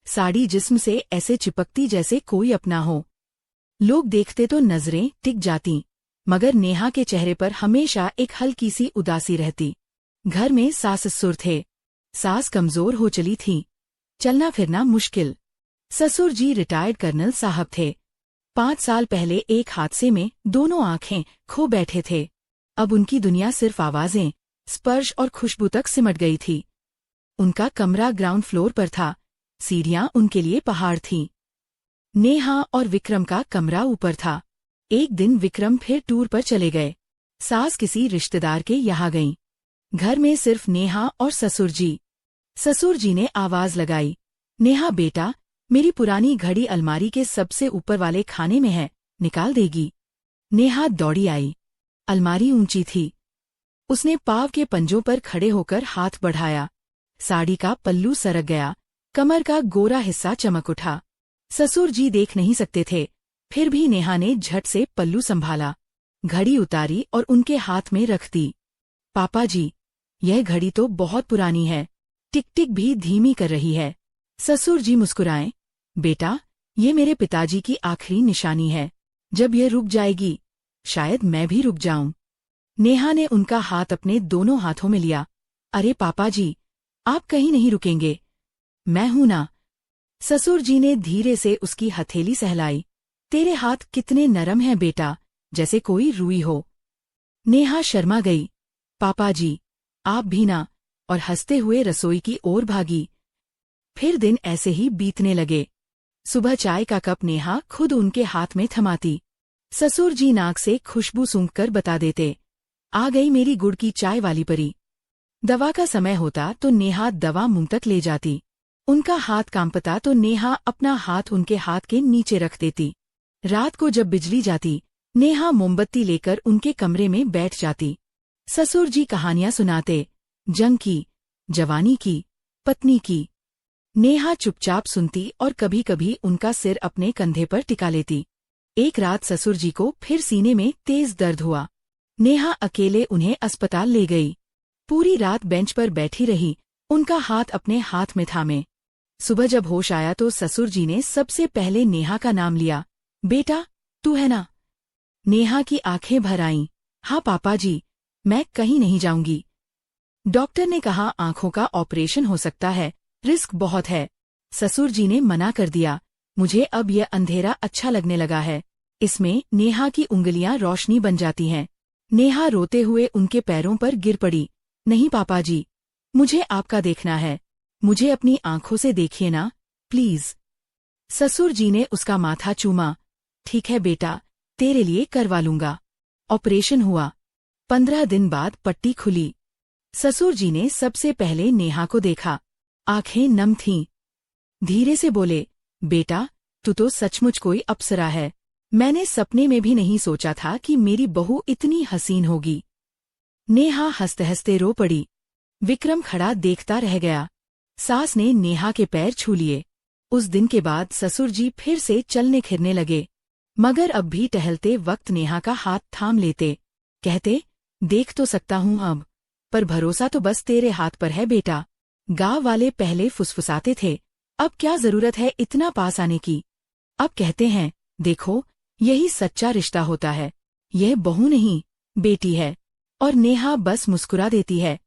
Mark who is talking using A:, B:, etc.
A: साड़ी जिस्म से ऐसे चिपकती जैसे कोई अपना हो। लोग देखते तो नजरें टिक जाती, मगर नेहा के चेहरे पर हमेशा एक हल्की सी उदासी रहती। घर में सास ससुर थे। सास कमजोर हो चली थी, चलना फिरना मुश्किल। ससुर जी रिटायर्ड कर्नल साहब थे। 5 साल पहले एक हादसे में दोनों आंखें खो बैठे थे। अब उनकी दुनिया सिर्फ आवाजें, स्पर्श और खुशबू तक सिमट गई थी। उनका कमरा ग्राउंड फ्लोर पर था, सीढ़ियां उनके लिए पहाड़ थीं। नेहा और विक्रम का कमरा ऊपर था। एक दिन विक्रम फिर टूर पर चले गए। सास किसी रिश्तेदार के यहाँ गईं। घर में सिर्फ नेहा और ससुर जी। ससुर जी ने आवाज लगाई, नेहा बेटा, मेरी पुरानी घड़ी अलमारी के सबसे ऊपर वाले खाने में है, निकाल देगी? नेहा दौड़ी आई। अलमारी ऊंची थी। उसने पाव के पंजों पर खड़े होकर हाथ बढ़ाया। साड़ी का पल्लू सरक गया, कमर का गोरा हिस्सा चमक उठा। ससुर जी देख नहीं सकते थे, फिर भी नेहा ने झट से पल्लू संभाला, घड़ी उतारी और उनके हाथ में रख दी। पापा जी, यह घड़ी तो बहुत पुरानी है, टिक टिक भी धीमी कर रही है। ससुर जी मुस्कुराए, बेटा, ये मेरे पिताजी की आखिरी निशानी है। जब यह रुक जाएगी, शायद मैं भी रुक जाऊं। नेहा ने उनका हाथ अपने दोनों हाथों में लिया। अरे पापा जी, आप कहीं नहीं रुकेंगे, मैं हूं ना। ससुर जी ने धीरे से उसकी हथेली सहलाई। तेरे हाथ कितने नरम हैं बेटा, जैसे कोई रुई हो। नेहा शर्मा गई। पापा जी, आप भी ना, और हंसते हुए रसोई की ओर भागी। फिर दिन ऐसे ही बीतने लगे। सुबह चाय का कप नेहा खुद उनके हाथ में थमाती। ससुर जी नाक से खुशबू सूंघकर बता देते, आ गई मेरी गुड़ की चाय वाली परी। दवा का समय होता तो नेहा दवा मुंह तक ले जाती। उनका हाथ कांपता तो नेहा अपना हाथ उनके हाथ के नीचे रख देती। रात को जब बिजली जाती, नेहा मोमबत्ती लेकर उनके कमरे में बैठ जाती। ससुर जी कहानियां सुनाते, जंग की, जवानी की, पत्नी की। नेहा चुपचाप सुनती और कभी कभी उनका सिर अपने कंधे पर टिका लेती। एक रात ससुर जी को फिर सीने में तेज दर्द हुआ। नेहा अकेले उन्हें अस्पताल ले गई। पूरी रात बेंच पर बैठी रही, उनका हाथ अपने हाथ में थामे। सुबह जब होश आया तो ससुर जी ने सबसे पहले नेहा का नाम लिया। बेटा, तू है ना? नेहा की आंखें भर आईं। हाँ पापा जी, मैं कहीं नहीं जाऊंगी। डॉक्टर ने कहा आंखों का ऑपरेशन हो सकता है, रिस्क बहुत है। ससुर जी ने मना कर दिया। मुझे अब यह अंधेरा अच्छा लगने लगा है। इसमें नेहा की उंगलियां रोशनी बन जाती हैं। नेहा रोते हुए उनके पैरों पर गिर पड़ी। नहीं पापा जी, मुझे आपका देखना है, मुझे अपनी आंखों से देखिए ना, प्लीज। ससुर जी ने उसका माथा चूमा। ठीक है बेटा, तेरे लिए करवा लूंगा। ऑपरेशन हुआ। 15 दिन बाद पट्टी खुली। ससुर जी ने सबसे पहले नेहा को देखा। आंखें नम थीं। धीरे से बोले, बेटा, तू तो सचमुच कोई अप्सरा है। मैंने सपने में भी नहीं सोचा था कि मेरी बहू इतनी हसीन होगी। नेहा हंसते हंसते रो पड़ी। विक्रम खड़ा देखता रह गया। सास ने नेहा के पैर छू लिए। उस दिन के बाद ससुर जी फिर से चलने फिरने लगे, मगर अब भी टहलते वक्त नेहा का हाथ थाम लेते। कहते, देख तो सकता हूँ अब, पर भरोसा तो बस तेरे हाथ पर है बेटा। गांव वाले पहले फुसफुसाते थे, अब क्या जरूरत है इतना पास आने की। अब कहते हैं, देखो, यही सच्चा रिश्ता होता है। यह बहू नहीं, बेटी है। और नेहा बस मुस्कुरा देती है।